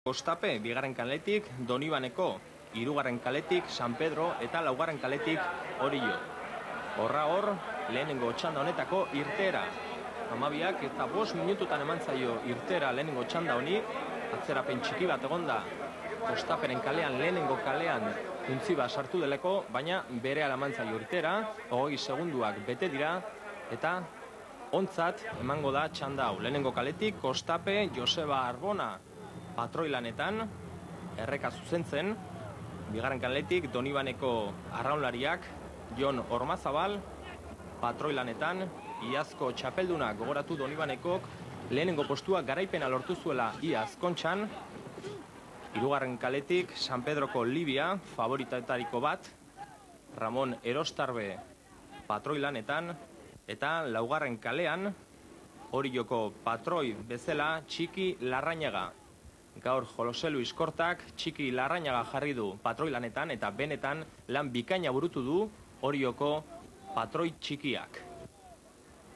Kostape, bigarren kaletik Donibaneko, hirugarren kaletik San Pedro eta laugarren kaletik Orio. Horra hor, lehenengo txanda honetako irteera. 12 eta 5 minututan eman zaio irteera lehenengo txanda honi, atzerapen txiki bat egonda Kostaperen kalean, lehenengo kalean untziba sartu deleko, baina berehala eman zaio irteera, 20 segunduak bete dira, eta ontzat emango da txanda hau. Lehenengo kaletik Kostape, Joseba Arbona, patroilanetan, erreka zuzentzen, bigarren kaletik Donibaneko arraunlariak, Jon Ormazabal, patroilanetan, iazko txapelduna gogoratu Donibanekok, lehenengo postua garaipena lortu zuela iaz kontxan, hirugarren kaletik San Pedroko Libia, favoritaetariko bat, Ramon Erostarbe, patroilanetan, eta laugarren kalean, Orioko patroi bezala Txiki Larrañaga. Gaur Jose Luis Kortak Txiki Larrañaga jarri du patroilanetan eta benetan lan bikaina burutu du Orioko patroi txikiak.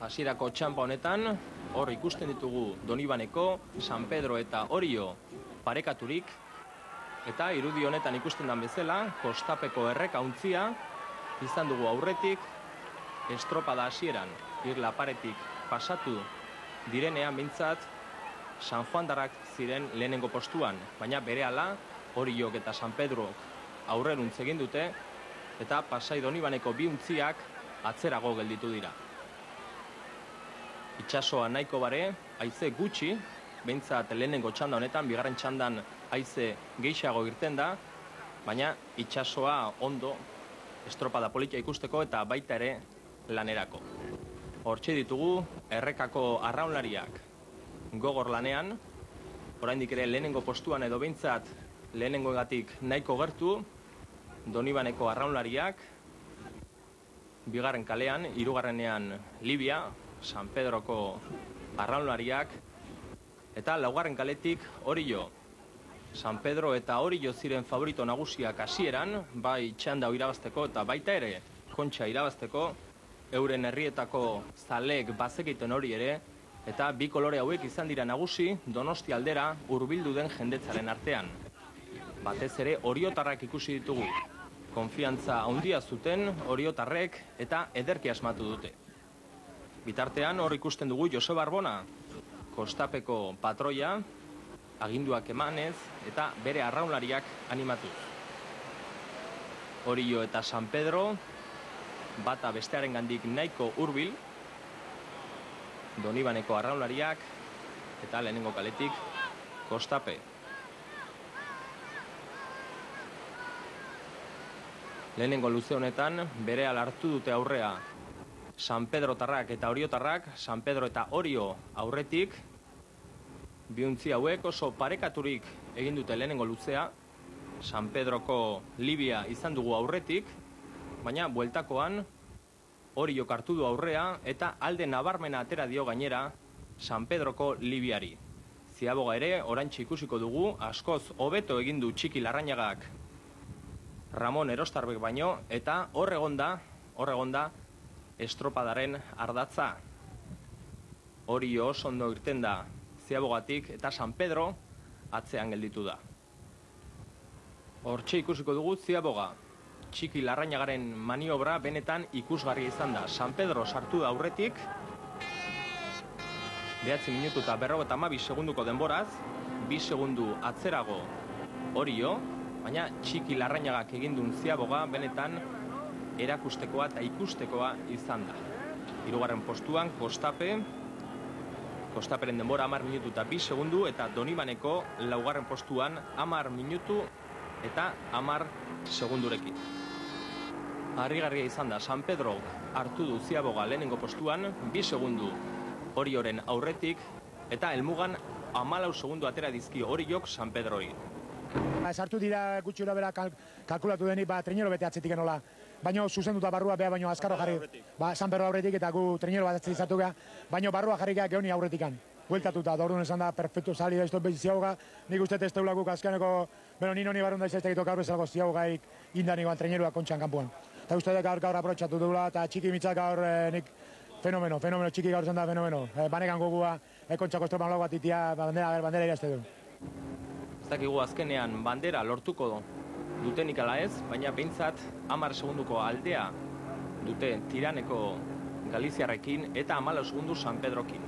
Hasierako txanpa honetan, hor ikusten ditugu Donibaneko, San Pedro eta Orio parekaturik, eta irudi honetan ikusten den bezala, Kostapeko erreka untzia, izan dugu aurretik, estropada hasieran, irla paretik pasatu direnean bintzat, San Juandarrak ziren lehenengo postuan, baina berehala Oriok eta San Pedrok aurreruntz egin dute, eta Pasai Donibaneko bi untziak atzerago gelditu dira. Itsasoa nahiko bare, haize gutxi, behintzat lehenengo txanda honetan, bigarren txandan haize gehiago irten da, baina itsasoa ondo estropada politia ikusteko eta baita ere lanerako. Hortxe ditugu errekako arraunlariak gogor lanean, oraindik ere lehenengo postuan edo behintzat lehenengoegatik nahiko gertu, Donibaneko arraunlariak, bigarren kalean, hirugarrenean Libia, San Pedroko arraunlariak, eta laugarren kaletik Orio. San Pedro eta Orio ziren favorito nagusiak hasieran, bai txanda irabazteko eta baita ere kontxa irabazteko, euren herrietako zaleek bazekiten hori ere, eta bi kolore hauek izan dira nagusi Donosti aldera hurbildu den jendetzaren artean. Batez ere oriotarrak ikusi ditugu. Konfiantza handia zuten oriotarrek eta ederki asmatu dute. Bitartean hor ikusten dugu Joseba Arbona, Kostapeko patroia, aginduak emanez eta bere arraunlariak animatuz. Orio eta San Pedro, bata bestearengandik nahiko hurbil, Donibaneko arraunlariak eta lehenengo kaletik Kostape. Lehenengo luze honetan berehala hartu dute aurrea San Pedro tarrak eta Oriotarrak, San Pedro eta Orio aurretik, biuntzi hauek oso parekaturik egin dute lehenengo luzea, San Pedroko Libia izan dugu aurretik, baina bueltakoan Oriok hartu du aurrea eta alde nabarmena atera dio gainera San Pedroko Libiari. Ziaboga ere, oraintxe ikusiko dugu, askoz hobeto egin du Txiki Larrañagak Ramon Erostarbek baino, eta hor egonda estropadaren ardatza. Orio oso ondo irten da Ziabogatik eta San Pedro atzean gelditu da. Hortxe ikusiko dugu Ziaboga. Txiki Larrañagaren maniobra benetan ikusgarria izan da. San Pedro sartu da aurretik, 9 minutu eta 52 segunduko denboraz, 2 segundu atzerago Orio, baina Txiki Larrañagak egindun Ziaboga benetan erakustekoa eta ikustekoa izan da. Hirugarren postuan Kostape, Kostaperen denbora 10 minutu eta 2 segundu, eta Donibaneko laugarren postuan 10 minutu eta 10 segundurekin. Harrigarria izan da, San Pedro hartu du Ziaboga lehenengo postuan, 2 segundu Orioren aurretik, eta helmugan 14 segundu atera dizkio Oriok San Pedrori. Sartu dira gutxi bera kalkulatu denik, trinero bete atzetik enola, baina zuzenduta barrua beha, baina azkarro jarri, San Pedro aurretik, eta gu trinero bat atzizatu geha, baina barrua jarri geha geoni aurretikan. Bueltatuta, da orduan esan da, perfecto sali da, Ziaboga, nik uste testeula guk azkeneko, ni noni barrun da izaztegitu gaur bezalgo Ziabogaik indanik treneroa kontxan kanpuan. Eta uste gaur aprotxatu dugula, eta Txiki mitzak gaur nik fenomeno, Txiki gaur zen da fenomeno. Banekan gogua, kontxako estropan lau bat itia, bandera irazte du. Ez dakigu azkenean bandera lortuko dutenik ala ez, baina behintzat 10 segunduko aldea dute Tiraneko Galiziarrekin eta 14 segundu San Pedrokin.